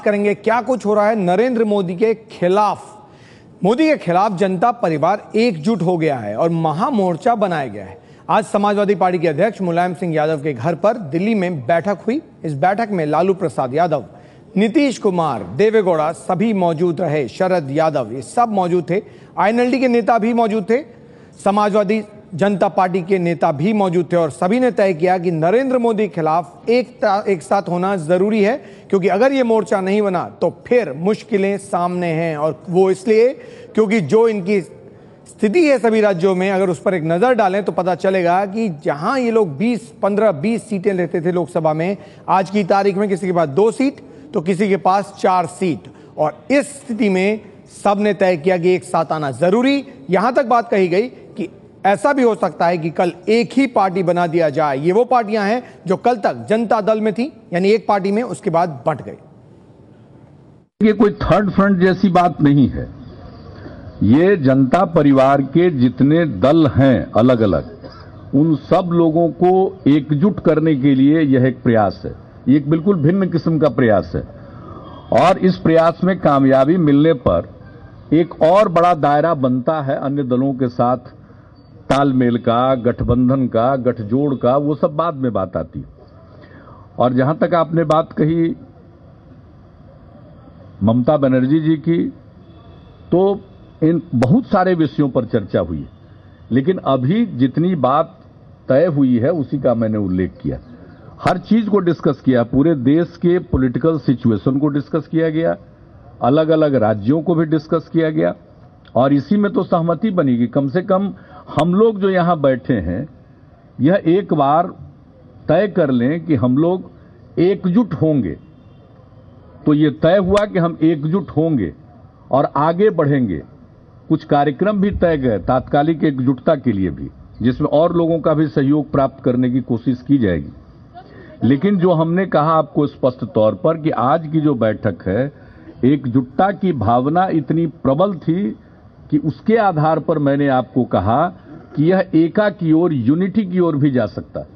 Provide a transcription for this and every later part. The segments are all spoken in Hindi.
करेंगे क्या कुछ हो रहा है नरेंद्र मोदी के खिलाफ। मोदी के खिलाफ जनता परिवार एकजुट हो गया है और महामोर्चा बनाया गया है। आज समाजवादी पार्टी के अध्यक्ष मुलायम सिंह यादव के घर पर दिल्ली में बैठक हुई। इस बैठक में लालू प्रसाद यादव, नीतीश कुमार, देवेगौड़ा सभी मौजूद रहे। शरद यादव ये सब मौजूद थे। आईएनएलडी के नेता भी मौजूद थे। समाजवादी जनता पार्टी के नेता भी मौजूद थे और सभी ने तय किया कि नरेंद्र मोदी के खिलाफ एक साथ होना जरूरी है, क्योंकि अगर ये मोर्चा नहीं बना तो फिर मुश्किलें सामने हैं। और वो इसलिए क्योंकि जो इनकी स्थिति है सभी राज्यों में, अगर उस पर एक नजर डालें तो पता चलेगा कि जहां ये लोग 15-20 सीटें लेते थे लोकसभा में, आज की तारीख में किसी के पास 2 सीट तो किसी के पास 4 सीट। और इस स्थिति में सबने तय किया कि एक साथ आना जरूरी। यहां तक बात कही गई कि ऐसा भी हो सकता है कि कल एक ही पार्टी बना दिया जाए। ये वो पार्टियां हैं जो कल तक जनता दल में थी, यानी एक पार्टी में, उसके बाद बंट गई। ये कोई थर्ड फ्रंट जैसी बात नहीं है। ये जनता परिवार के जितने दल हैं अलग अलग, उन सब लोगों को एकजुट करने के लिए यह एक प्रयास है। ये एक बिल्कुल भिन्न किस्म का प्रयास है और इस प्रयास में कामयाबी मिलने पर एक और बड़ा दायरा बनता है अन्य दलों के साथ तालमेल का, गठबंधन का, गठजोड़ का। वो सब बाद में बात आती। और जहां तक आपने बात कही ममता बनर्जी जी की, तो इन बहुत सारे विषयों पर चर्चा हुई, लेकिन अभी जितनी बात तय हुई है उसी का मैंने उल्लेख किया। हर चीज को डिस्कस किया, पूरे देश के पॉलिटिकल सिचुएशन को डिस्कस किया गया, अलग अलग राज्यों को भी डिस्कस किया गया और इसी में तो सहमति बनी कि कम से कम हम लोग जो यहां बैठे हैं यह एक बार तय कर लें कि हम लोग एकजुट होंगे। तो ये तय हुआ कि हम एकजुट होंगे और आगे बढ़ेंगे। कुछ कार्यक्रम भी तय गए तात्कालिक एकजुटता के लिए भी, जिसमें और लोगों का भी सहयोग प्राप्त करने की कोशिश की जाएगी। लेकिन जो हमने कहा आपको स्पष्ट तौर पर कि आज की जो बैठक है, एकजुटता की भावना इतनी प्रबल थी कि उसके आधार पर मैंने आपको कहा कि यह एका की ओर, यूनिटी की ओर भी जा सकता है।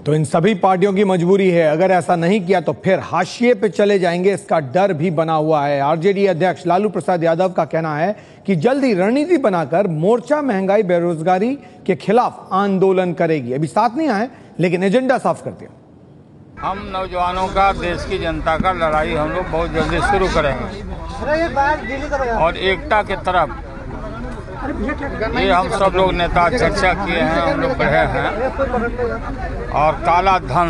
तो इन सभी पार्टियों की मजबूरी है, अगर ऐसा नहीं किया तो फिर हाशिए पे चले जाएंगे, इसका डर भी बना हुआ है। आरजेडी अध्यक्ष लालू प्रसाद यादव का कहना है कि जल्द ही रणनीति बनाकर मोर्चा महंगाई बेरोजगारी के खिलाफ आंदोलन करेगी। अभी साथ नहीं आए लेकिन एजेंडा साफ कर दिया। हम नौजवानों का, देश की जनता का लड़ाई हम लोग बहुत जल्दी शुरू करेंगे और एकता के तरफ ये हम सब लोग नेता चर्चा किए हैं, हम लोग बढ़े हैं। और काला धन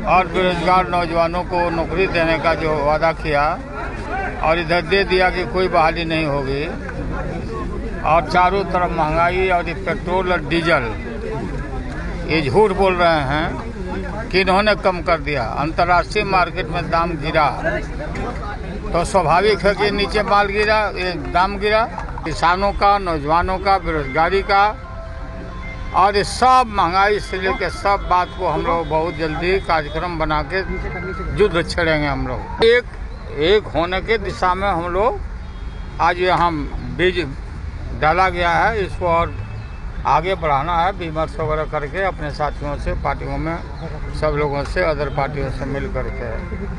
और बेरोजगार नौजवानों को नौकरी देने का जो वादा किया और इधर दे दिया कि कोई बहाली नहीं होगी, और चारों तरफ महंगाई और ये पेट्रोल और डीजल ये झूठ बोल रहे हैं कि इन्होंने कम कर दिया। अंतर्राष्ट्रीय मार्केट में दाम गिरा तो स्वाभाविक है कि नीचे माल गिरा, ये दाम गिरा। किसानों का, नौजवानों का, बेरोजगारी का और ये सब महंगाई से लेकर सब बात को हम लोग बहुत जल्दी कार्यक्रम बना के युद्ध छेड़ेंगे। हम लोग एक होने के दिशा में हम लोग आज यहाँ बीज डाला गया है, इसको और आगे बढ़ाना है विमर्श वगैरह करके अपने साथियों से, पार्टियों में सब लोगों से, अदर पार्टियों से मिल करके।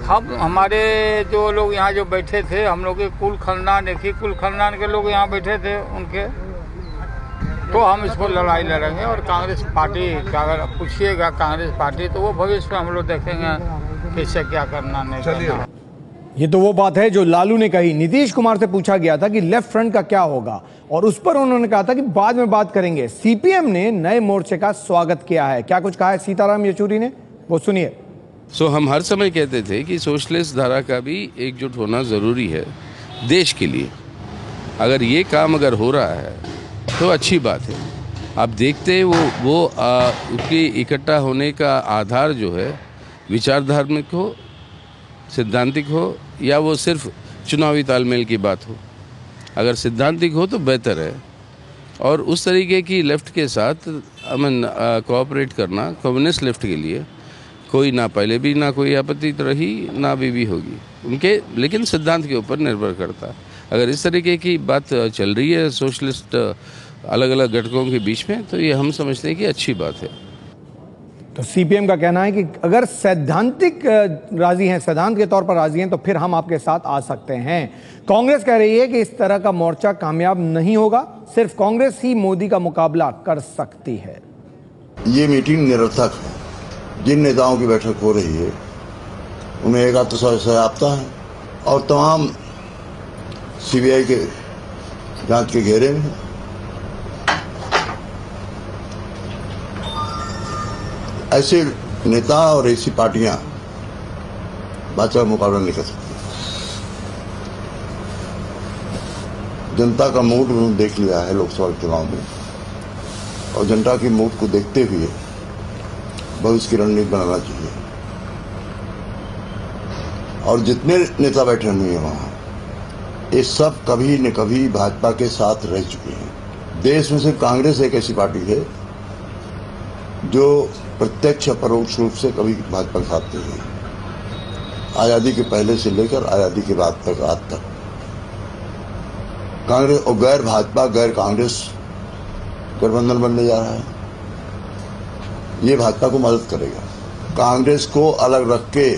हम हमारे जो लोग यहाँ जो बैठे थे, हम लोग के कुल खानदान, एक ही कुल खानदान के लोग यहाँ बैठे थे उनके, तो हम इसको लड़ाई लड़ेंगे। और कांग्रेस पार्टी का अगर पूछिएगा कांग्रेस पार्टी, तो वो भविष्य में हम लोग देखेंगे किससे क्या करना नहीं करना। ये तो वो बात है जो लालू ने कही। नीतीश कुमार से पूछा गया था कि लेफ्ट फ्रंट का क्या होगा और उस पर उन्होंने कहा था कि बाद में बात करेंगे। सीपीएम ने नए मोर्चे का स्वागत किया है। क्या कुछ कहा है सीताराम येचुरी ने, वो सुनिए। हम हर समय कहते थे कि सोशलिस्ट धारा का भी एकजुट होना ज़रूरी है देश के लिए। अगर ये काम अगर हो रहा है तो अच्छी बात है। आप देखते वो उसके इकट्ठा होने का आधार जो है विचार धार्मिक हो, सिद्धांतिक हो, या वो सिर्फ चुनावी तालमेल की बात हो। अगर सिद्धांतिक हो तो बेहतर है और उस तरीके की लेफ्ट के साथ कोऑपरेट करना कम्युनिस्ट लेफ्ट के लिए कोई ना पहले भी ना कोई आपत्ति रही ना अभी भी होगी उनके, लेकिन सिद्धांत के ऊपर निर्भर करता है। अगर इस तरीके की बात चल रही है सोशलिस्ट अलग अलग घटकों के बीच में, तो ये हम समझते हैं कि अच्छी बात है। तो सीपीएम का कहना है कि अगर सैद्धांतिक राजी हैं, सिद्धांत के तौर पर राजी हैं, तो फिर हम आपके साथ आ सकते हैं। कांग्रेस कह रही है कि इस तरह का मोर्चा कामयाब नहीं होगा, सिर्फ कांग्रेस ही मोदी का मुकाबला कर सकती है। ये मीटिंग निरर्थक है। जिन नेताओं की बैठक हो रही है उन्हें एक सजायाफ्ता है और तमाम सीबीआई के जांच के घेरे में है। ऐसे नेता और ऐसी पार्टियां भाजपा का मुकाबला नहीं कर सकती। जनता का मूड उन्होंने देख लिया है लोकसभा चुनाव में और जनता की मूड को देखते हुए भविष्य की रणनीति बनाना चाहिए। और जितने नेता बैठे हुए हैं वहां, ये सब कभी न कभी भाजपा के साथ रह चुके हैं। देश में सिर्फ कांग्रेस एक ऐसी पार्टी है जो प्रत्यक्ष परोक्ष रूप से कभी भाजपा के साथ नहीं है। आजादी के पहले से लेकर आजादी के बाद तक आज तक कांग्रेस और गैर भाजपा गैर कांग्रेस गठबंधन बनने जा रहा है। ये भाजपा को मदद करेगा। कांग्रेस को अलग रख के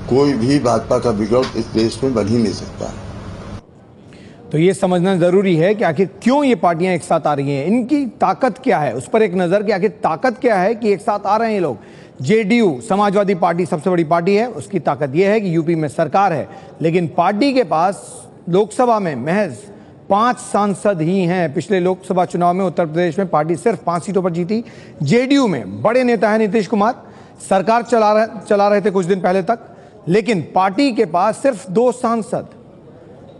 कोई भी भाजपा का विकल्प इस देश में बन ही नहीं सकता है। तो ये समझना जरूरी है कि आखिर क्यों ये पार्टियां एक साथ आ रही हैं, इनकी ताकत क्या है, उस पर एक नजर कि आखिर ताकत क्या है कि एक साथ आ रहे हैं ये लोग। जेडीयू समाजवादी पार्टी सबसे बड़ी पार्टी है, उसकी ताकत यह है कि यूपी में सरकार है, लेकिन पार्टी के पास लोकसभा में महज 5 सांसद ही हैं। पिछले लोकसभा चुनाव में उत्तर प्रदेश में पार्टी सिर्फ 5 सीटों पर जीती। जेडीयू में बड़े नेता है नीतीश कुमार, सरकार चला रहे थे कुछ दिन पहले तक, लेकिन पार्टी के पास सिर्फ 2 सांसद।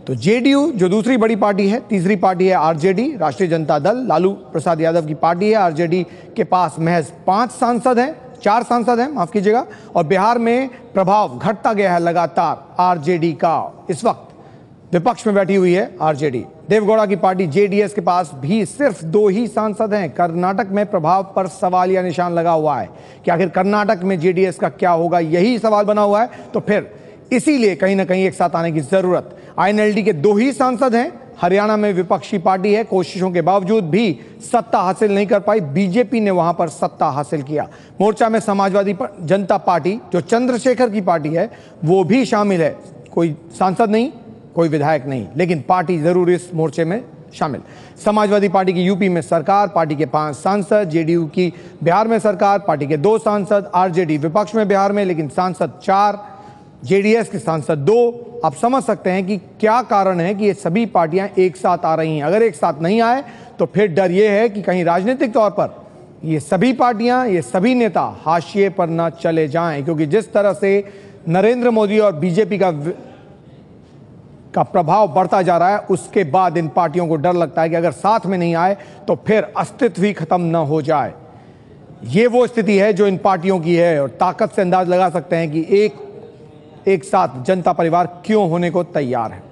तो जेडीयू जो दूसरी बड़ी पार्टी है, तीसरी पार्टी है आरजेडी, राष्ट्रीय जनता दल, लालू प्रसाद यादव की पार्टी है। आरजेडी के पास महज 5 सांसद हैं, 4 सांसद हैं, माफ कीजिएगा। और बिहार में प्रभाव घटता गया है लगातार आरजेडी का। इस वक्त विपक्ष में बैठी हुई है आरजेडी। देवगौड़ा की पार्टी जेडीएस के पास भी सिर्फ 2 ही सांसद हैं। कर्नाटक में प्रभाव पर सवाल या निशान लगा हुआ है कि आखिर कर्नाटक में जेडीएस का क्या होगा, यही सवाल बना हुआ है। तो फिर इसीलिए कहीं ना कहीं एक साथ आने की जरूरत। आईएनएलडी के 2 ही सांसद हैं। हरियाणा में विपक्षी पार्टी है, कोशिशों के बावजूद भी सत्ता हासिल नहीं कर पाई। बीजेपी ने वहां पर सत्ता हासिल किया। मोर्चा में समाजवादी जनता पार्टी जो चंद्रशेखर की पार्टी है वो भी शामिल है। कोई सांसद नहीं, कोई विधायक नहीं, लेकिन पार्टी जरूर इस मोर्चे में शामिल। समाजवादी पार्टी की यूपी में सरकार, पार्टी के 5 सांसद। जेडीयू की बिहार में सरकार, पार्टी के 2 सांसद। आरजेडी विपक्ष में बिहार में, लेकिन सांसद 4। जेडीएस के सांसद 2। आप समझ सकते हैं कि क्या कारण है कि ये सभी पार्टियां एक साथ आ रही हैं। अगर एक साथ नहीं आए तो फिर डर ये है कि कहीं राजनीतिक तौर पर ये सभी पार्टियां, ये सभी नेता हाशिए पर ना चले जाएं, क्योंकि जिस तरह से नरेंद्र मोदी और बीजेपी का प्रभाव बढ़ता जा रहा है, उसके बाद इन पार्टियों को डर लगता है कि अगर साथ में नहीं आए तो फिर अस्तित्व ही खत्म न हो जाए। ये वो स्थिति है जो इन पार्टियों की है और ताकत से अंदाज लगा सकते हैं कि एक साथ जनता परिवार क्यों होने को तैयार है।